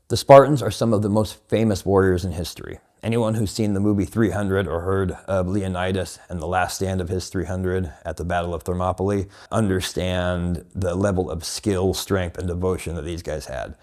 The Spartans are some of the most famous warriors in history. Anyone who's seen the movie 300 or heard of Leonidas and the last stand of his 300 at the Battle of Thermopylae understand the level of skill, strength, and devotion that these guys had.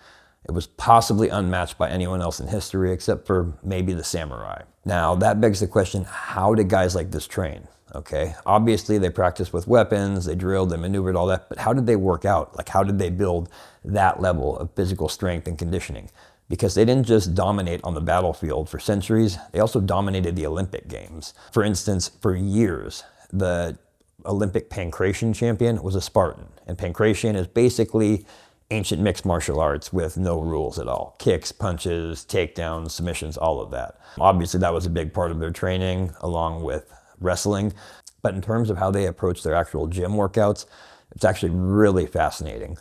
It was possibly unmatched by anyone else in history except for maybe the samurai. Now, that begs the question, how did guys like this train? Okay, obviously they practiced with weapons, they drilled, they maneuvered, all that, but how did they work out? Like, how did they build that level of physical strength and conditioning? Because they didn't just dominate on the battlefield for centuries, they also dominated the Olympic Games. For instance, for years, the Olympic pankration champion was a Spartan, and pankration is basically ancient mixed martial arts with no rules at all. Kicks, punches, takedowns, submissions, all of that. Obviously, that was a big part of their training, along with wrestling. But in terms of how they approach their actual gym workouts, it's actually really fascinating.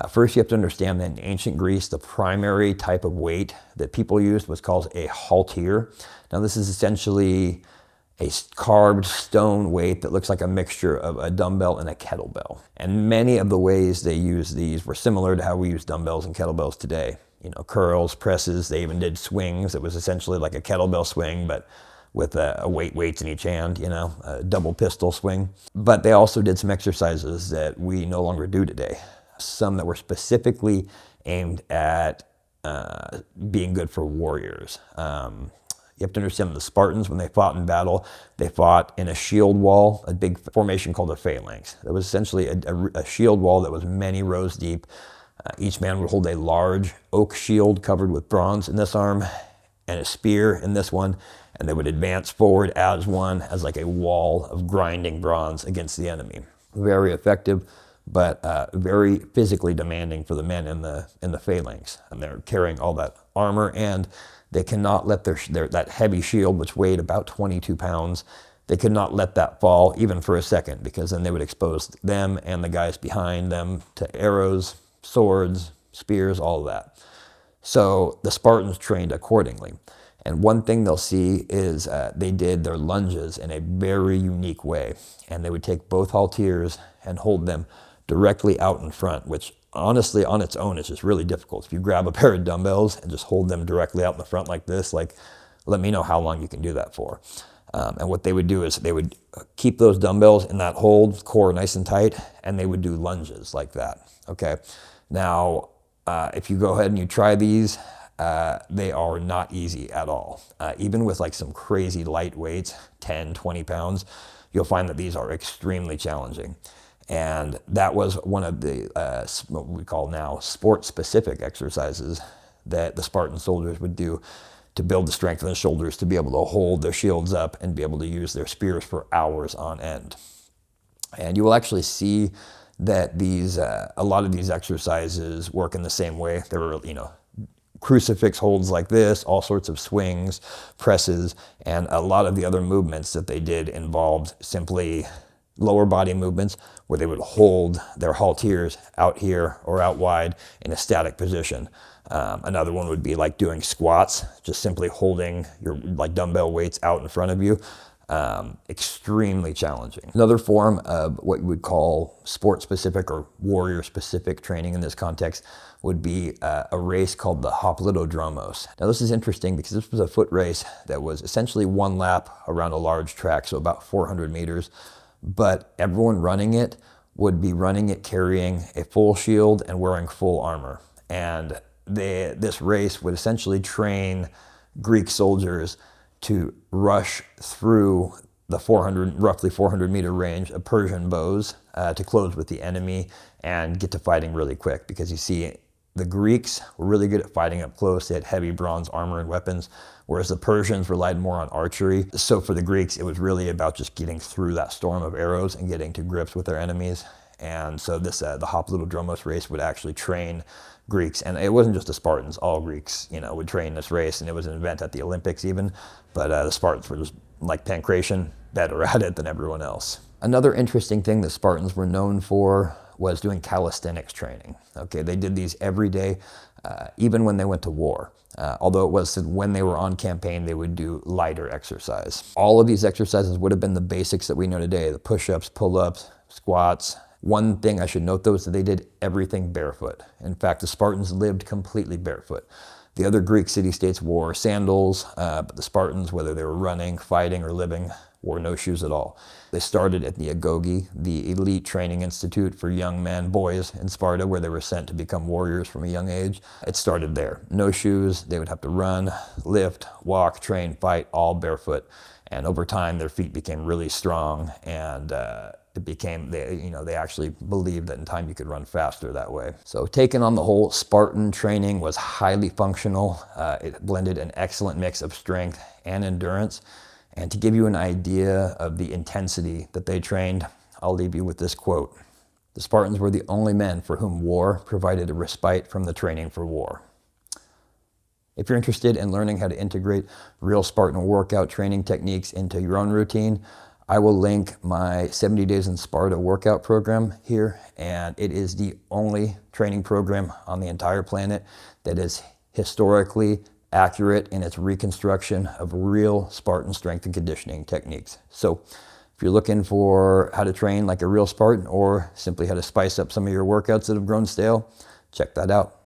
First, you have to understand that in ancient Greece, the primary type of weight that people used was called a halter. Now, this is essentially a carved stone weight that looks like a mixture of a dumbbell and a kettlebell. And many of the ways they used these were similar to how we use dumbbells and kettlebells today. You know, curls, presses, they even did swings. It was essentially like a kettlebell swing, but with weights in each hand, you know, a double pistol swing. But they also did some exercises that we no longer do today. Some that were specifically aimed at being good for warriors. You have to understand that the Spartans, when they fought in battle, they fought in a shield wall, a big formation called a phalanx. It was essentially a shield wall that was many rows deep. Each man would hold a large oak shield covered with bronze in this arm and a spear in this one, and they would advance forward as one, as like a wall of grinding bronze against the enemy. Very effective, but very physically demanding for the men in the phalanx. And they're carrying all that armor, and they cannot let that heavy shield, which weighed about 22 pounds, they could not let that fall even for a second, because then they would expose them and the guys behind them to arrows, swords, spears, all of that. So the Spartans trained accordingly. And one thing they'll see is they did their lunges in a very unique way. And they would take both halteres and hold them directly out in front, which honestly on its own is just really difficult. If you grab a pair of dumbbells and just hold them directly out in the front like this, like, let me know how long you can do that for. And what they would do is they would keep those dumbbells in that hold, core nice and tight, and they would do lunges like that, okay? Now, if you go ahead and you try these, they are not easy at all. Even with like some crazy light weights, 10, 20 pounds, you'll find that these are extremely challenging. And that was one of the, what we call now, sport-specific exercises that the Spartan soldiers would do to build the strength in the shoulders to be able to hold their shields up and be able to use their spears for hours on end. And you will actually see that a lot of these exercises work in the same way. There were, crucifix holds like this, all sorts of swings, presses, and a lot of the other movements that they did involved simply lower body movements where they would hold their halteres out here or out wide in a static position. Another one would be like doing squats, just simply holding your like dumbbell weights out in front of you. Extremely challenging. Another form of what you would call sport-specific or warrior-specific training in this context would be a race called the hoplitodromos. Now this is interesting because this was a foot race that was essentially one lap around a large track, so about 400 meters. But everyone running it would be running it carrying a full shield and wearing full armor. And this race would essentially train Greek soldiers to rush through the roughly 400 meter range of Persian bows to close with the enemy and get to fighting really quick. Because you see, the Greeks were really good at fighting up close. They had heavy bronze armor and weapons, whereas the Persians relied more on archery. So for the Greeks, it was really about just getting through that storm of arrows and getting to grips with their enemies. And so this, the hoplitodromos race would actually train Greeks. And it wasn't just the Spartans, all Greeks, would train this race. And it was an event at the Olympics even. But the Spartans were just like pankration, better at it than everyone else. Another interesting thing the Spartans were known for was doing calisthenics training. Okay, they did these every day, even when they went to war. Although it was when they were on campaign, they would do lighter exercise. All of these exercises would have been the basics that we know today, the push-ups, pull-ups, squats. One thing I should note though is that they did everything barefoot. In fact, the Spartans lived completely barefoot. The other Greek city-states wore sandals, but the Spartans, whether they were running, fighting, or living, wore no shoes at all. They started at the Agoge, the elite training institute for young men, boys in Sparta, where they were sent to become warriors from a young age. It started there. No shoes, they would have to run, lift, walk, train, fight, all barefoot. And over time, their feet became really strong, and they actually believed that in time you could run faster that way. So taken on the whole, Spartan training was highly functional. It blended an excellent mix of strength and endurance. And to give you an idea of the intensity that they trained, I'll leave you with this quote. The Spartans were the only men for whom war provided a respite from the training for war. If you're interested in learning how to integrate real Spartan workout training techniques into your own routine, I will link my 70 Days in Sparta workout program here, and it is the only training program on the entire planet that is historically accurate in its reconstruction of real Spartan strength and conditioning techniques. So if you're looking for how to train like a real Spartan, or simply how to spice up some of your workouts that have grown stale, check that out.